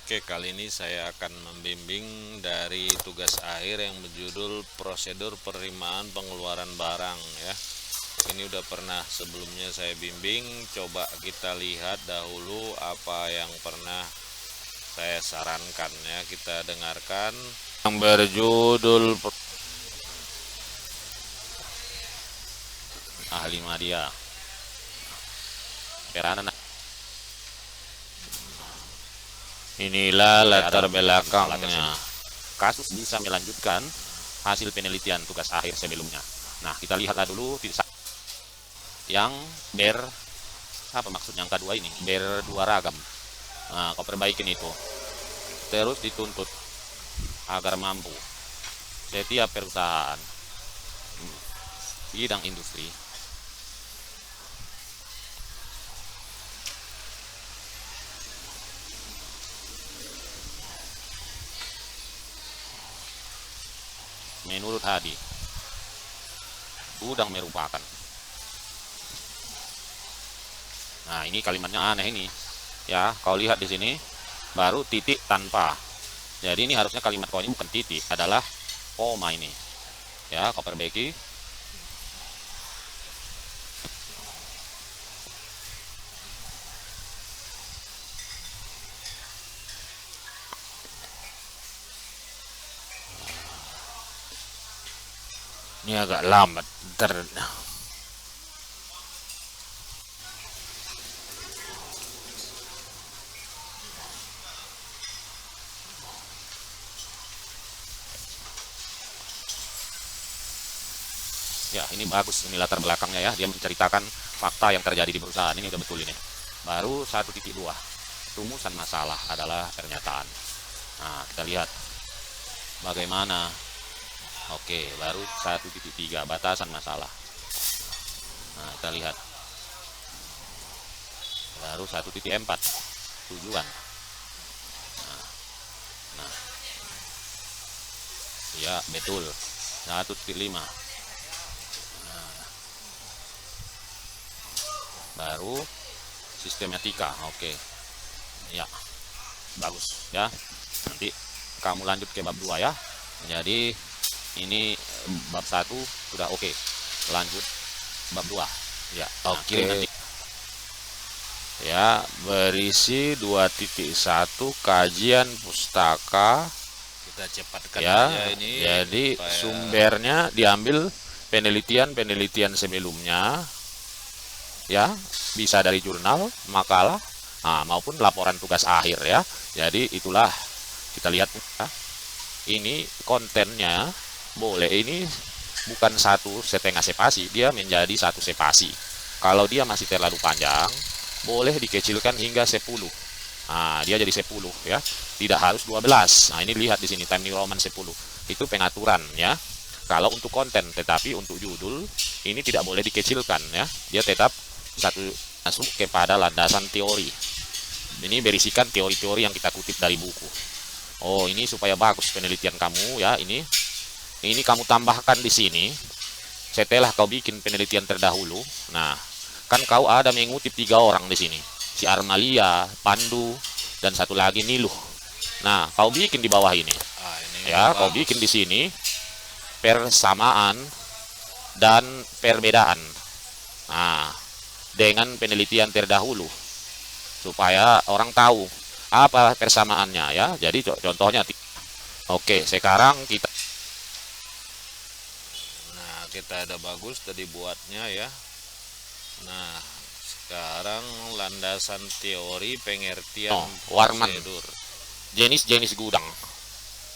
Oke, kali ini saya akan membimbing dari tugas akhir yang berjudul prosedur penerimaan pengeluaran barang ya. Ini udah pernah sebelumnya saya bimbing, coba kita lihat dahulu apa yang pernah saya sarankan ya. Kita dengarkan yang berjudul ahli media. Peranan. Inilah latar belakangnya. Kasus bisa melanjutkan hasil penelitian tugas akhir sebelumnya. Nah, kita lihatlah dulu yang apa maksud yang kedua ini? Berdua ragam. Nah, kau perbaikin itu. Terus dituntut agar mampu setiap perusahaan bidang industri menurut Hadi gudang merupakan. Nah, ini kalimatnya aneh ini. Ya, kau lihat di sini baru titik tanpa. Jadi ini harusnya kalimat kau ini bukan titik, adalah koma ini. Ya, kau perbaiki. Ini agak lambat. Ya, ini bagus, ini latar belakangnya ya. Dia menceritakan fakta yang terjadi di perusahaan. Ini udah betul ini. Baru 1.2. Rumusan masalah adalah pernyataan. Nah, kita lihat bagaimana. Oke, baru 1.3 batasan masalah. Nah, kita lihat. Baru 1.4 tujuan. Nah, ya betul. 1.5 baru sistematika. Oke, ya bagus ya. Nanti kamu lanjut ke bab 2 ya. Jadi ini bab 1 sudah oke. Lanjut bab 2 ya. Oke, nanti ya, berisi 2.1 kajian pustaka. Kita cepatkan ya aja ini. Jadi sumbernya diambil penelitian sebelumnya ya, bisa dari jurnal, makalah, maupun laporan tugas akhir ya. Jadi itulah kita lihat ya. Ini kontennya boleh ini bukan 1,5 spasi, dia menjadi 1 spasi. Kalau dia masih terlalu panjang, boleh dikecilkan hingga 10. Dia jadi 10 ya. Tidak harus 12. Nah, ini lihat di sini Time New Roman 10. Itu pengaturan ya. Kalau untuk konten, tetapi untuk judul ini tidak boleh dikecilkan ya. Dia tetap satu masuk kepada landasan teori. Ini berisikan teori-teori yang kita kutip dari buku. Oh, ini supaya bagus penelitian kamu ya. Ini kamu tambahkan di sini setelah kau bikin penelitian terdahulu. Nah, kan kau ada mengutip 3 orang di sini, si Armalia, Pandu, dan satu lagi Niluh. Nah, kau bikin di bawah ini ya, kau bikin di sini persamaan dan perbedaan. Nah, dengan penelitian terdahulu supaya orang tahu apa persamaannya ya. Jadi contohnya, oke, sekarang kita ada bagus tadi buatnya ya. Nah, sekarang landasan teori pengertian Warman, prosedur, jenis-jenis gudang,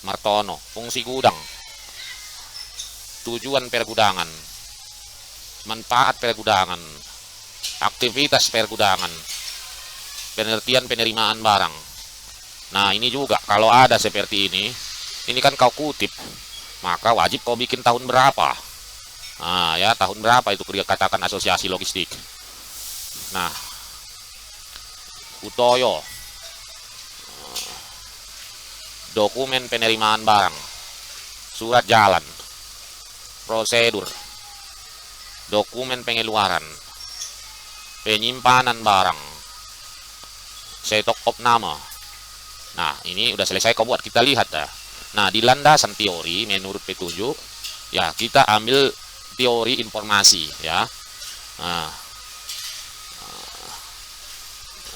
Martono, fungsi gudang, tujuan pergudangan, manfaat pergudangan, aktivitas pergudangan, pengertian penerimaan barang. Nah, ini juga kalau ada seperti ini kan kau kutip, maka wajib kau bikin tahun berapa. Nah, ya, tahun berapa itu dia katakan asosiasi logistik. Nah, Utoyo, dokumen penerimaan barang, surat jalan, prosedur, dokumen pengeluaran, penyimpanan barang, stok opname, Nah, ini udah selesai kau buat, kita lihat dah. Nah, di landasan teori menurut petunjuk, ya kita ambil teori informasi ya. Nah,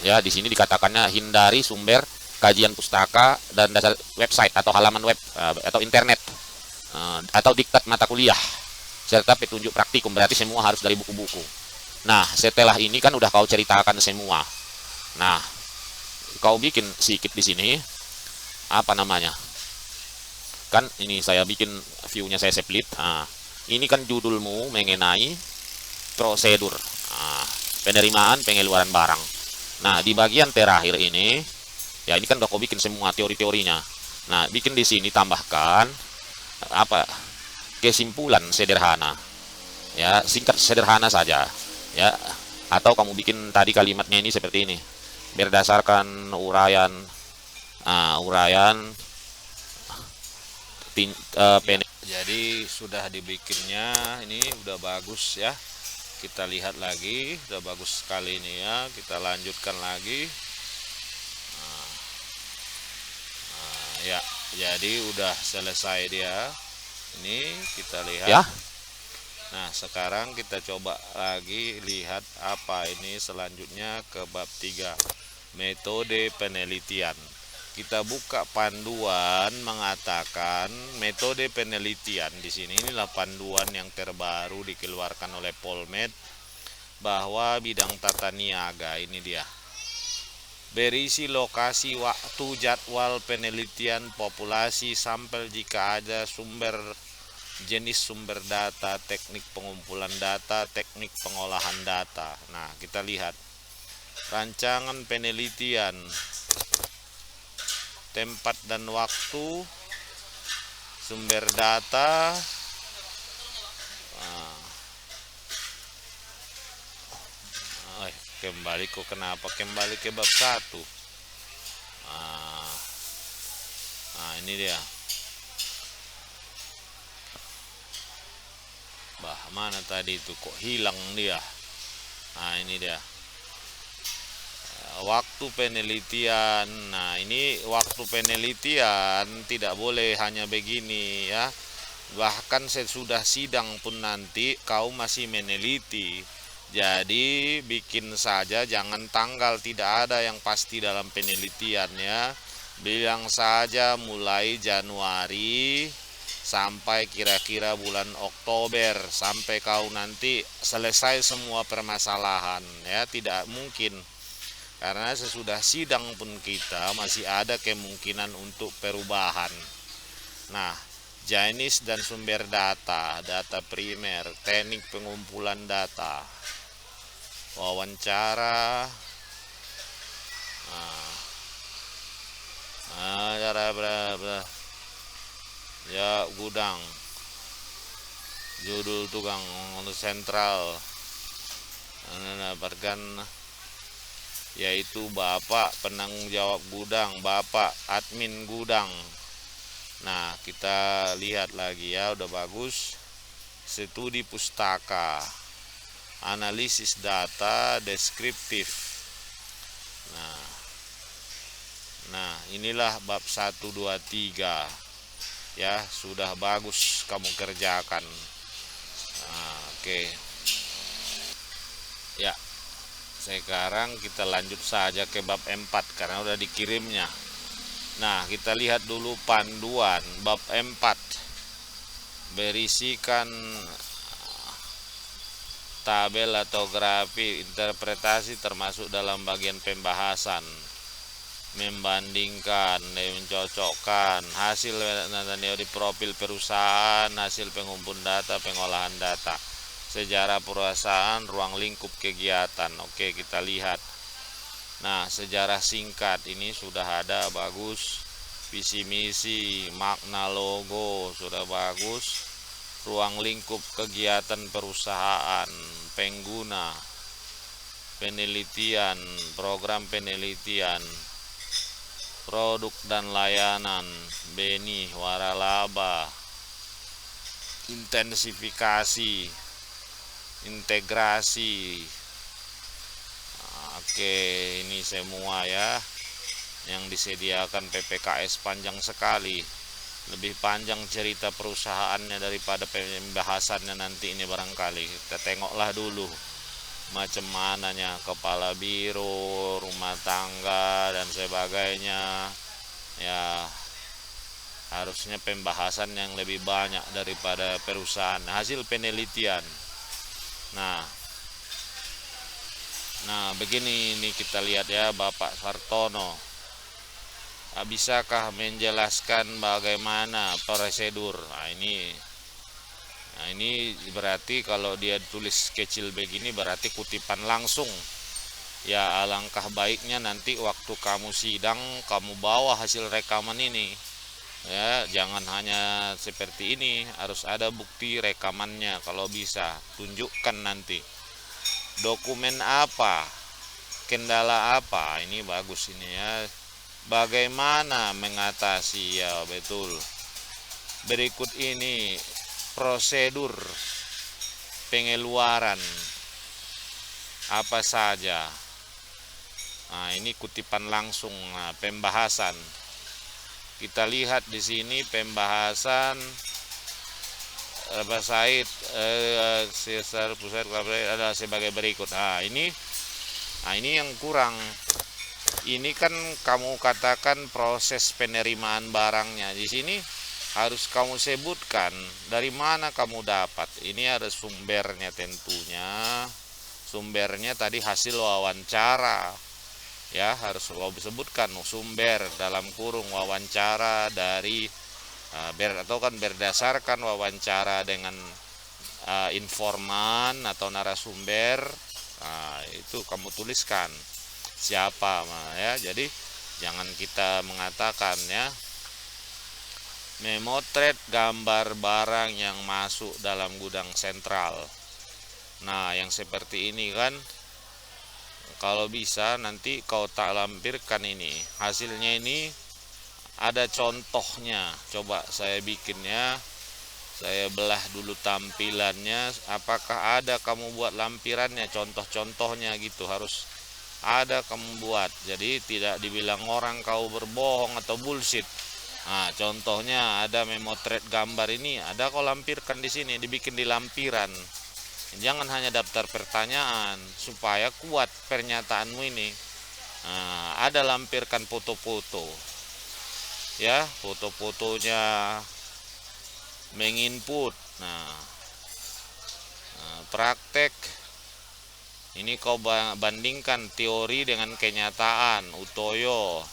ya di sini dikatakannya hindari sumber kajian pustaka dan dasar website atau halaman web atau internet atau diktat mata kuliah serta petunjuk praktikum, berarti semua harus dari buku-buku. Nah, setelah ini kan udah kau ceritakan semua. Nah, kau bikin sedikit di sini apa namanya? Kan ini saya bikin view-nya, saya split. Nah, ini kan judulmu mengenai prosedur penerimaan pengeluaran barang. Nah, di bagian terakhir ini, ya ini kan udah kau bikin semua teori-teorinya. Nah, bikin di sini tambahkan apa kesimpulan sederhana, ya singkat sederhana saja, ya. Atau kamu bikin tadi kalimatnya ini seperti ini, berdasarkan uraian, uraian jadi sudah dibikinnya, ini udah bagus ya. Kita lihat lagi, udah bagus sekali ini ya. Kita lanjutkan lagi. Ya, jadi udah selesai dia. Ini kita lihat ya. Nah, sekarang kita coba lagi lihat apa ini selanjutnya ke bab 3, metode penelitian. Kita buka panduan mengatakan metode penelitian di sini, inilah panduan yang terbaru dikeluarkan oleh Polmed bahwa bidang tata niaga ini dia. Berisi lokasi, waktu, jadwal penelitian, populasi, sampel jika ada, sumber, jenis sumber data, teknik pengumpulan data, teknik pengolahan data. Nah, kita lihat rancangan penelitian, tempat dan waktu, sumber data, kembali kok kenapa kembali ke bab 1. Nah, ini dia. Mana tadi itu kok hilang dia. Nah, ini dia. Waktu penelitian. Nah, ini waktu penelitian tidak boleh hanya begini ya. Bahkan sesudah sidang pun nanti kau masih meneliti. Jadi bikin saja, jangan tanggal, tidak ada yang pasti dalam penelitian ya. Bilang saja mulai Januari sampai kira-kira bulan Oktober, sampai kau nanti selesai semua permasalahan ya. Tidak mungkin, karena sesudah sidang pun kita masih ada kemungkinan untuk perubahan. Nah, jenis dan sumber data, data primer, teknik pengumpulan data, wawancara, ya gudang, judul tukang sentral, dapatkan yaitu bapak penanggung jawab gudang, bapak admin gudang. Nah, kita lihat lagi ya, udah bagus. Studi pustaka, analisis data deskriptif. Nah, inilah bab 1, 2, 3 ya, sudah bagus kamu kerjakan. Oke. Ya, sekarang kita lanjut saja ke bab 4 karena udah dikirimnya. Nah, kita lihat dulu panduan bab 4. Berisikan tabel atau grafik interpretasi termasuk dalam bagian pembahasan, membandingkan, mencocokkan hasil di profil perusahaan, hasil pengumpulan data, pengolahan data, sejarah perusahaan, ruang lingkup kegiatan. Oke, kita lihat. Nah, sejarah singkat ini sudah ada, bagus. Visi misi, makna logo sudah bagus. Ruang lingkup kegiatan perusahaan, pengguna, penelitian, program penelitian, produk dan layanan, benih, waralaba, intensifikasi, integrasi. Oke, ini semua ya. yang disediakan PPKS panjang sekali, lebih panjang cerita perusahaannya daripada pembahasannya nanti ini barangkali. Kita tengoklah dulu macam mananya kepala biro, rumah tangga dan sebagainya. Ya, harusnya pembahasan yang lebih banyak daripada perusahaan, hasil penelitian. Nah, begini ini kita lihat ya, Bapak Sartono. Bisakah menjelaskan bagaimana prosedur? Nah, ini berarti kalau dia tulis kecil begini berarti kutipan langsung. Ya, alangkah baiknya nanti waktu kamu sidang kamu bawa hasil rekaman ini. Ya, jangan hanya seperti ini, harus ada bukti rekamannya kalau bisa. Tunjukkan nanti. Dokumen apa? Kendala apa? Ini bagus ini ya. Bagaimana mengatasi? Ya, betul. Berikut ini prosedur pengeluaran apa saja. Nah, ini kutipan langsung. Nah, pembahasan. Kita lihat di sini pembahasan Said Sesar Pusat ada sebagai berikut. Nah, ini yang kurang. Ini kan kamu katakan proses penerimaan barangnya. Di sini harus kamu sebutkan dari mana kamu dapat. Ini ada sumbernya tentunya. Sumbernya tadi hasil wawancara. Ya, harus sebutkan sumber dalam kurung wawancara dari atau kan berdasarkan wawancara dengan informan atau narasumber. Nah, itu kamu tuliskan siapa ya. Jadi jangan kita mengatakan ya memotret gambar barang yang masuk dalam gudang sentral. Nah, yang seperti ini kan kalau bisa nanti kau tak lampirkan ini. Hasilnya ini ada contohnya. Coba saya bikinnya. Saya belah dulu tampilannya. Apakah ada kamu buat lampirannya, contoh-contohnya gitu. Harus ada kamu buat. Jadi tidak dibilang orang kau berbohong atau bullshit. Nah, contohnya ada memotret gambar ini, ada kau lampirkan di sini, dibikin di lampiran. Jangan hanya daftar pertanyaan, supaya kuat pernyataanmu ini. Nah, ada lampirkan foto-foto. Ya, foto-fotonya menginput. Nah, praktek ini kau bandingkan teori dengan kenyataan. Utoyo.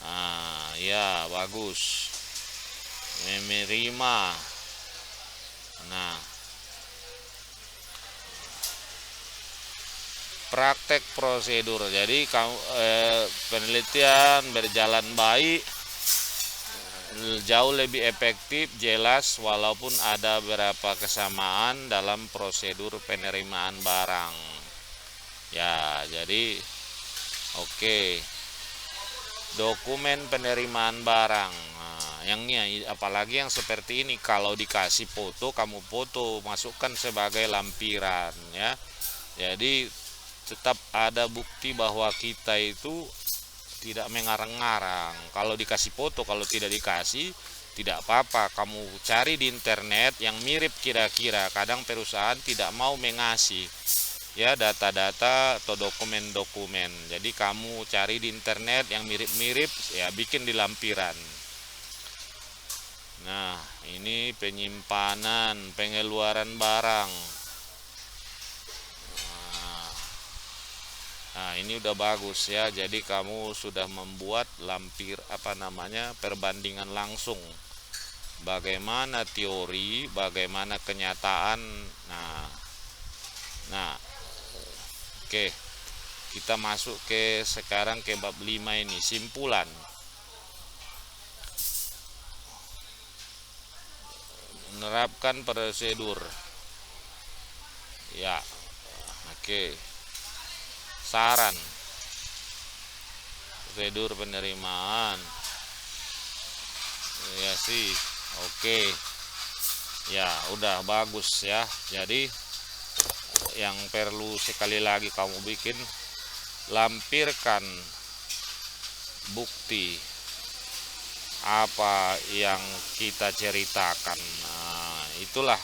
Nah, ya bagus. Menerima. Nah, praktek prosedur. Jadi kamu penelitian berjalan baik, jauh lebih efektif, jelas, walaupun ada beberapa kesamaan dalam prosedur penerimaan barang. Ya, jadi oke. Dokumen penerimaan barang. Nah, apalagi yang seperti ini, kalau dikasih foto, kamu foto, masukkan sebagai lampiran ya. Jadi tetap ada bukti bahwa kita itu tidak mengarang-ngarang. Kalau dikasih foto, kalau tidak dikasih tidak apa-apa. Kamu cari di internet yang mirip kira-kira. Kadang perusahaan tidak mau mengasih ya data-data atau dokumen-dokumen. Jadi kamu cari di internet yang mirip-mirip ya, bikin di lampiran. Nah, ini penyimpanan, pengeluaran barang. Nah, ini udah bagus ya. Jadi kamu sudah membuat perbandingan langsung. Bagaimana teori, bagaimana kenyataan. Nah, oke. Kita masuk sekarang ke bab 5 ini, simpulan. Menerapkan prosedur. Ya. Oke. Saran prosedur penerimaan ya sih. Oke ya, udah bagus ya. Jadi yang perlu sekali lagi kamu bikin, lampirkan bukti apa yang kita ceritakan. Nah, itulah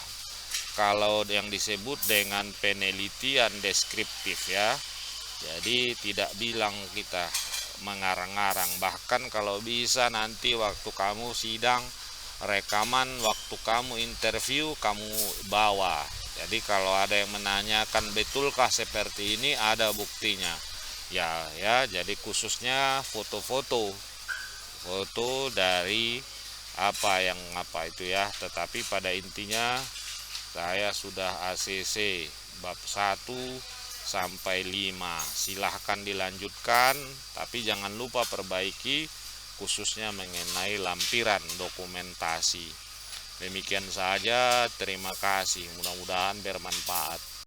kalau yang disebut dengan penelitian deskriptif ya. Jadi tidak bilang kita mengarang-arang, bahkan kalau bisa nanti waktu kamu sidang, rekaman waktu kamu interview kamu bawa. Jadi kalau ada yang menanyakan betulkah seperti ini, ada buktinya. Ya, jadi khususnya foto dari apa itu ya. Tetapi pada intinya saya sudah ACC bab 1 sampai 5. Silahkan dilanjutkan, tapi jangan lupa perbaiki khususnya mengenai lampiran dokumentasi. Demikian saja, terima kasih, mudah-mudahan bermanfaat.